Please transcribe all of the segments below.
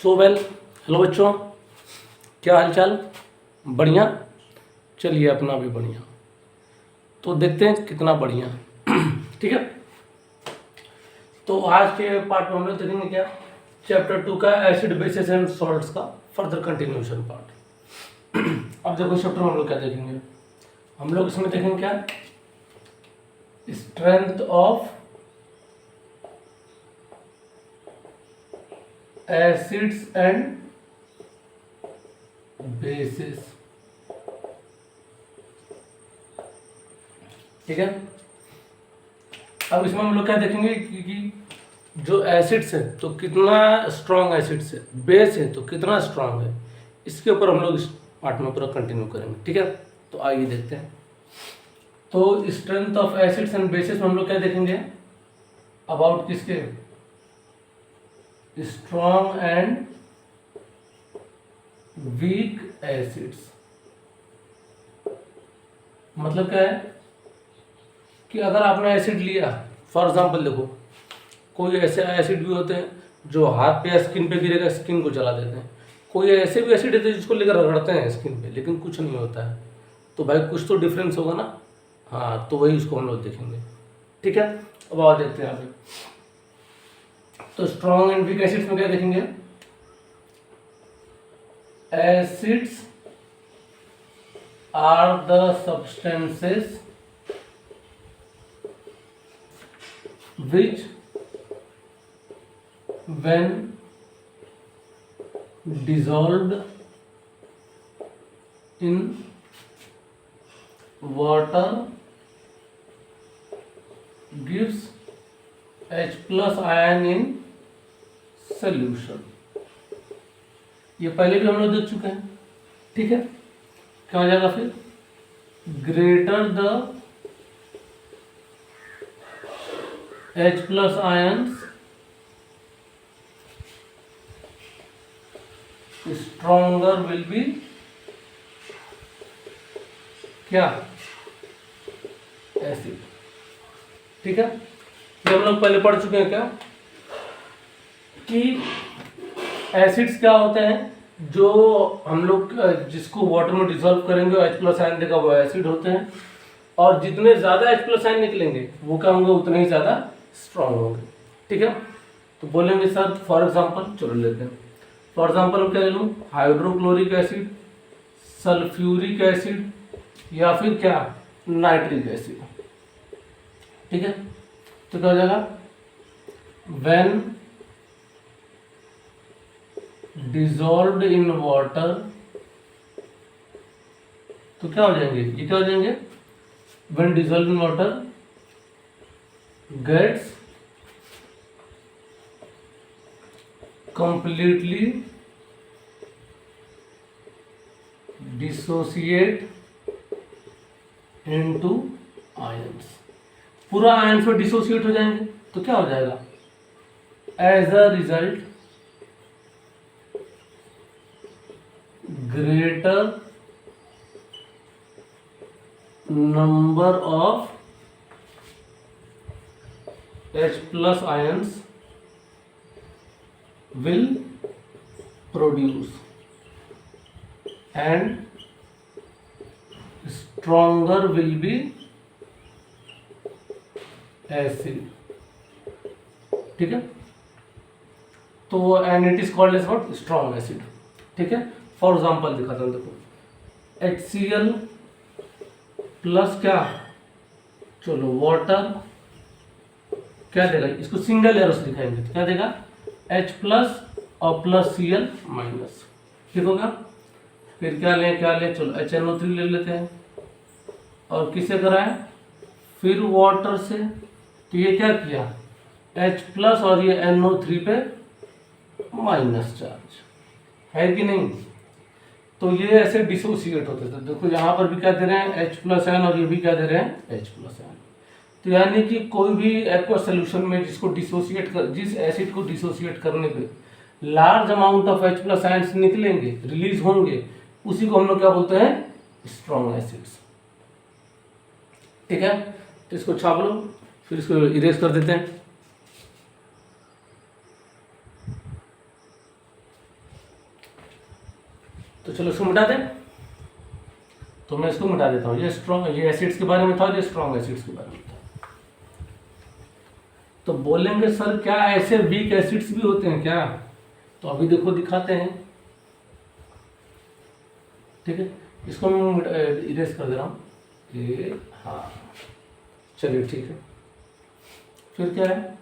So well, hello बच्चों, क्या हाल चाल? बढ़िया। चलिए अपना भी बढ़िया। तो देखते हैं कितना बढ़िया। ठीक है। तो आज के पार्ट में हम लोग देखेंगे क्या, चैप्टर 2 का एसिड बेसिस एंड सॉल्ट्स का फर्दर कंटिन्यूशन पार्ट। अब देखो चैप्टर में हम लोग क्या देखेंगे, हम लोग इसमें देखेंगे क्या, strength of acids and bases. ठीक है। अब इसमें हम लोग क्या देखेंगे कि जो एसिड्स है तो कितना स्ट्रॉन्ग एसिड्स है, बेस है तो कितना स्ट्रॉन्ग है, इसके ऊपर हम लोग इस पार्ट में पूरा कंटिन्यू करेंगे। ठीक है। तो आइए देखते हैं। तो strength of acids and bases में हम लोग क्या देखेंगे, अबाउट किसके, स्ट्रॉन्ग एंड वीक एसिड्स। मतलब क्या है कि अगर आपने एसिड लिया, फॉर एग्जांपल देखो, कोई ऐसे एसिड भी होते हैं जो हाथ पे या स्किन पे गिरेगा स्किन को जला देते हैं, कोई ऐसे भी एसिड होते हैं जिसको लेकर रगड़ते हैं स्किन पे लेकिन कुछ नहीं होता है। तो भाई कुछ तो डिफरेंस होगा ना। हाँ, तो वही उसको हम लोग देखेंगे। ठीक है। अब और देखते हैं आगे। तो स्ट्रॉन्ग एंड वीक एसिड्स में क्या देखेंगे, acids are the substances which when dissolved in water gives H plus ion in solution। ये पहले भी हम लोग देख चुके हैं। ठीक है। क्या हो जाएगा फिर, greater the H plus ions stronger will be क्या, एसिड। ठीक है। ये हम लोग पहले पढ़ चुके हैं क्या कि एसिड्स क्या होते हैं, जो हम लोग जिसको वाटर में डिसॉल्व करेंगे H प्लस आयन देगा वो एसिड होते हैं, और जितने ज़्यादा H प्लस आयन निकलेंगे वो क्या होंगे, उतने ही ज़्यादा स्ट्रॉन्ग होंगे। ठीक है। तो बोलेंगे सर फॉर एग्जांपल, चलो लेते हैं फॉर एग्जांपल, हम क्या ले लूँ, हाइड्रोक्लोरिक एसिड, सल्फ्यूरिक एसिड, या फिर क्या, नाइट्रिक एसिड। ठीक है। तो क्या हो जाएगा, व्हेन डिजॉल्व्ड इन वाटर, तो क्या हो जाएंगे, ये क्या हो जाएंगे, when dissolved in water gets completely dissociate into ions. पूरा आयंस में डिसोसिएट हो जाएंगे तो क्या हो जाएगा, as a result greater number of H plus ions will produce and stronger will be acid। ठीक है। तो and it is called as what, strong acid। ठीक है। फॉर एग्जाम्पल दिखाता हूँ, देखो HCl प्लस क्या, चलो वाटर क्या देगा, इसको सिंगल एरो से दिखाएंगे तो क्या देगा, H प्लस और प्लस Cl माइनस। ठीक होगा। फिर क्या लें, चलो HNO3 ले लेते हैं और किसे कराएं, फिर वाटर से। तो ये क्या किया, H प्लस और ये NO3 पे माइनस चार्ज है कि नहीं। तो ये ऐसे डिसोसिएट होते थे। देखो यहाँ पर भी क्या दे रहे हैं, H प्लस आयन, और ये भी क्या दे रहे हैं, H प्लस आयन। तो यानी कि कोई भी एक्वा सोल्यूशन में जिसको डिसोसिएट कर, जिस एसिड को डिसोसिएट करने पे large amount of H plus ions निकलेंगे, रिलीज होंगे, उसी को हम लोग क्या बोलते हैं, स्ट्रॉन्ग एसिड्स। ठीक है। तो इसको छाप लो, फिर इसको इरेज कर देते हैं। तो चलो इसको मिटा दें। तो मैं इसको मिटा देता हूँ। ये स्ट्रॉन्ग, ये एसिड्स के बारे में था, ये स्ट्रॉन्ग एसिड्स के बारे में था। तो बोलेंगे सर क्या ऐसे वीक एसिड्स भी होते हैं क्या? तो अभी देखो दिखाते हैं। ठीक है, इसको मैं इरेज कर दे रहा हूँ। ये हाँ, चलिए ठीक है। फिर क्या है,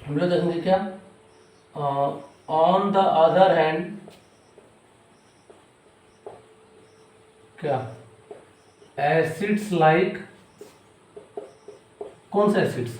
हम लोग देखेंगे क्या, ऑन द अदर हैंड क्या, एसिड्स लाइक, कौन सा एसिड्स,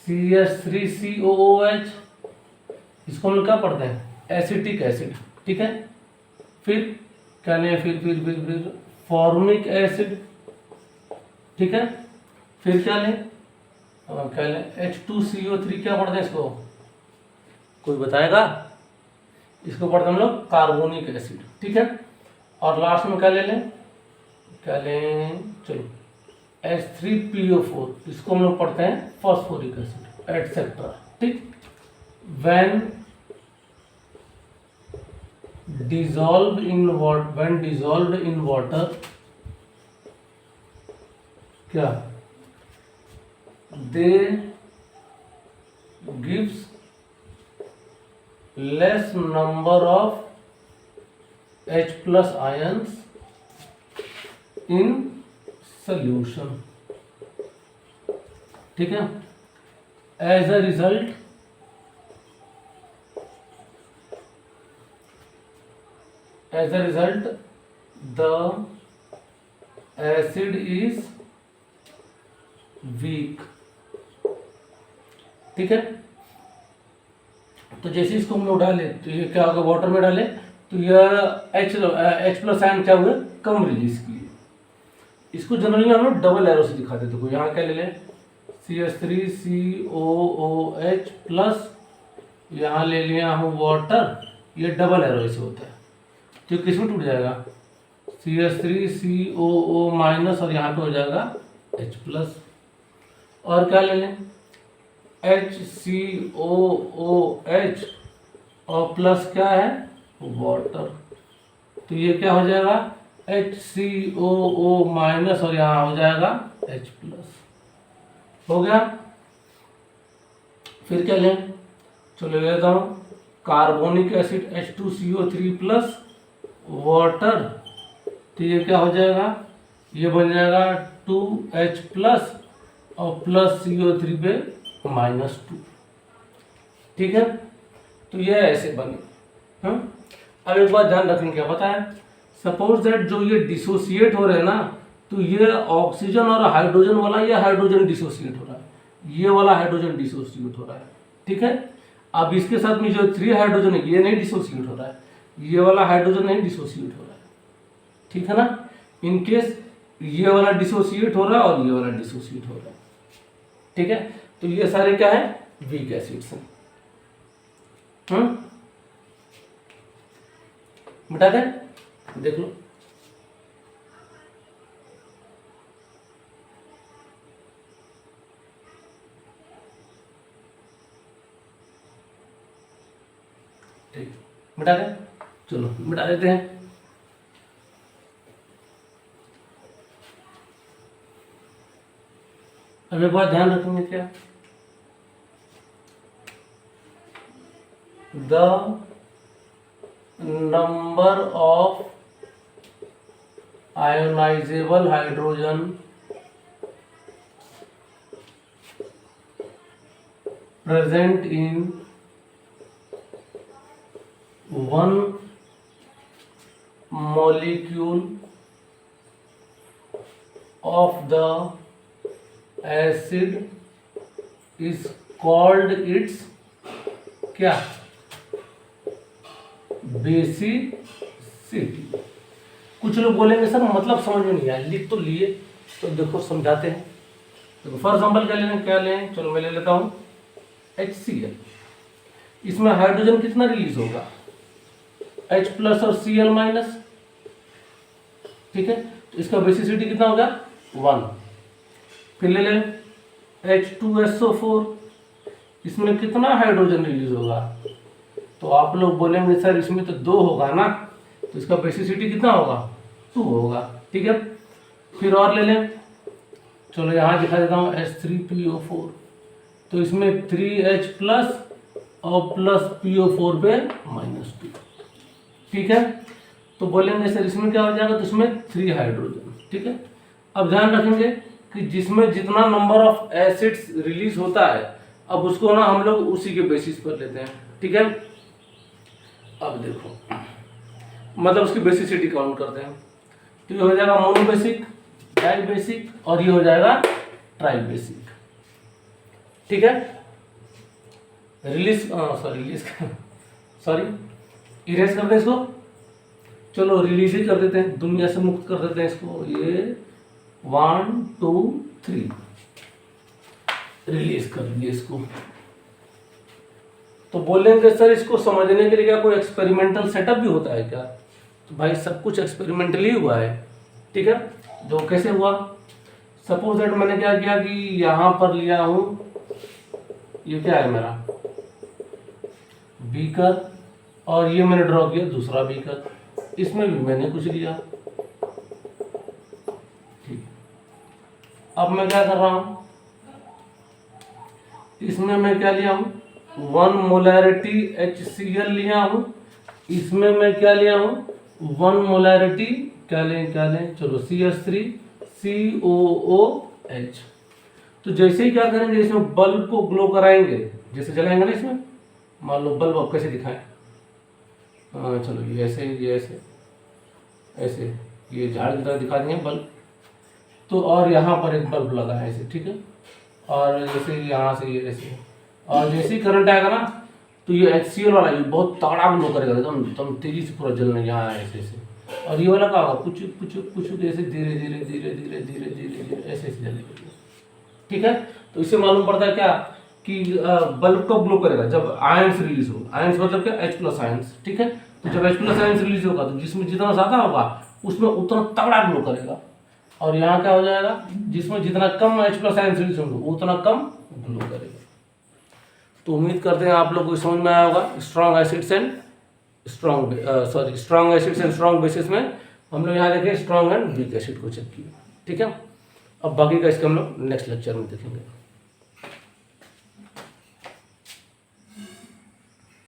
CH3COOH, इसको हम लोग क्या पढ़ते हैं, एसिटिक एसिड। ठीक है, फिर क्या लें, फिर फॉर्मिक एसिड। ठीक है, फिर क्या लें, क्या लें, H2CO3, क्या पढ़ते हैं इसको, कोई बताएगा? इसको पढ़ते हैं हम लोग कार्बोनिक एसिड। ठीक है, और लास्ट में क्या ले लें, क्या लें, चलो H3PO4, इसको हम लोग पढ़ते हैं फॉस्फोरिक एसिड, एटसेट्रा। ठीक, when dissolved in water क्या, they gives less number of H plus ions in solution। ठीक है, as a result the acid is weak। ठीक है, तो जैसे इसको हम लोग डाले तो ये क्या होगा, वाटर में डाले तो यह H प्लस आयन क्या हुए, कम रिलीज किए। इसको जनरली हम लोग डबल एरो से दिखाते। तो यहाँ क्या ले लें, CH3COOH प्लस, यहाँ ले लिया हम वाटर, ये डबल एरो से होता है। तो किस में टूट जाएगा, CH3COO माइनस, और यहाँ पे हो जाएगा H प्लस। और क्या ले लें, HCOOH और प्लस क्या है, वाटर। तो ये क्या हो जाएगा, HCOO माइनस, और यहाँ हो जाएगा H प्लस। हो गया। फिर क्या लें, चलो ले लेता हूँ carbonic acid H2CO3 plus water. तो ये क्या हो जाएगा, ये बन जाएगा 2H प्लस और प्लस CO3 पे -2। ठीक है, तो ये ऐसे बने। अब एक बात ध्यान रखें, क्या पता है, सपोज दैट जो ये डिसोसिएट हो रहे हैं ना, तो ये ऑक्सीजन और हाइड्रोजन वाला, ये हाइड्रोजन डिसोसिएट हो रहा है, ये वाला हाइड्रोजन डिसोसिएट हो रहा है। ठीक है, अब इसके साथ में जो 3 हाइड्रोजन है, ये नहीं डिसोसिएट हो रहा है, ये वाला हाइड्रोजन नहीं डिसोसिएट हो रहा है। ठीक है ना, इन केस ये वाला डिसोसिएट हो रहा है और ये वाला डिसोसिएट हो रहा है। ठीक है, तो ये सारे क्या है, वीक एसिड्स हैं। मिटा दें, देख लो। ठीक, मिटा दें, चलो मिटा देते हैं। अब एक बात ध्यान रखेंगे, क्या, the number of ionisable hydrogen present in one molecule of the acid is called its क्या, बेसिसिटी। कुछ लोग बोलेंगे सर मतलब समझ में नहीं आया, लिख तो लिए, तो देखो समझाते हैं। देखो फॉर एग्जाम्पल क्या लें, चलो मैं ले लेता हूँ HCl। इसमें हाइड्रोजन कितना रिलीज होगा, H प्लस और Cl माइनस। ठीक है, तो इसका बेसिसिटी कितना होगा, 1। फिर ले लें H2SO4, इसमें कितना हाइड्रोजन रिलीज होगा, तो तो आप लोग बोलेंगे सर इसमें तो 2 होगा ना, तो इसका बेसिसिटी कितना होगा, 2 होगा। ठीक है, फिर और ले लें, चलो यहाँ दिखा देता हूँ H3PO4, तो इसमें 3H प्लस और प्लस PO4 पे -2। ठीक है, तो बोलेंगे सर इसमें क्या हो जाएगा, तो इसमें 3 हाइड्रोजन। ठीक है, अब ध्यान रखेंगे कि जिसमें जितना नंबर ऑफ एसिड्स रिलीज होता है, अब उसको ना हम लोग उसी के बेसिस पर लेते हैं। ठीक है, अब देखो मतलब उसकी बेसिसिटी काउंट करते हैं, तो ये हो जाएगा मोनो बेसिक, डाई बेसिक और ये हो जाएगा ट्राई बेसिक। ठीक है, इरेज कर दें इसको, चलो रिलीज ही कर देते हैं, दुनिया से मुक्त कर देते हैं इसको। ये 1 2 3 रिलीज कर दिए इसको। तो बोलेंगे सर इसको समझने के लिए क्या कोई एक्सपेरिमेंटल सेटअप भी होता है क्या, तो भाई सब कुछ एक्सपेरिमेंटली हुआ है। ठीक है, जो कैसे हुआ, सपोज दैट मैंने क्या किया कि यहाँ पर लिया हूँ, ये क्या है मेरा बीकर, और ये मैंने ड्रॉ किया दूसरा बीकर, इसमें भी मैंने कुछ लिया। ठीक, अब मैं क्या कर रहा हूँ, इसमें मैं क्या लिया हूँ, 1 मोलैरिटी HCl लिया हूँ, इसमें मैं क्या लिया हूँ, 1 मोलैरिटी क्या लें चलो CH3COOH। तो जैसे ही क्या करेंगे, इसमें बल्ब को ग्लो कराएंगे, जैसे जलाएंगे ना इसमें, मान लो बल्ब आप कैसे दिखाएं, चलो ये ऐसे ऐसे ये झाड़ की तरह दिखा देंगे बल्ब, तो और यहाँ पर एक बल्ब लगा है ऐसे। ठीक है, और जैसे यहाँ से ये ऐसे, और जैसे ही करंट आएगा ना, तो ये HCl वाला ये बहुत तगड़ा ग्लो करेगा, एकदम तेजी से पूरा जलने यहाँ ऐसे ऐसे। और ये वाला क्या होगा, पुचुक पुचुक पुचुक ऐसे धीरे धीरे धीरे धीरे धीरे धीरे धीरे ऐसे ऐसे जलेगा। ठीक है, तो इससे मालूम पड़ता है क्या कि बल्ब कब ग्लो करेगा, जब आयंस रिलीज हो। आयंस मतलब क्या, H+ आयंस। ठीक है, तो जब H+ आयंस रिलीज होगा, तो जिसमें जितना ज़्यादा होगा उसमें उतना तगड़ा ग्लो करेगा, और यहाँ क्या हो जाएगा, जिसमें जितना कम H+ आयंस रिलीज होंगे उतना कम ग्लो करेगा। तो उम्मीद करते हैं आप लोग को समझ में आया होगा। Strong acids and strong bases में हम लोग यहाँ देखें स्ट्रॉन्ग एंड वीक एसिड को चेक किया। ठीक है, अब बाकी का इसका हम लोग नेक्स्ट लेक्चर में देखेंगे।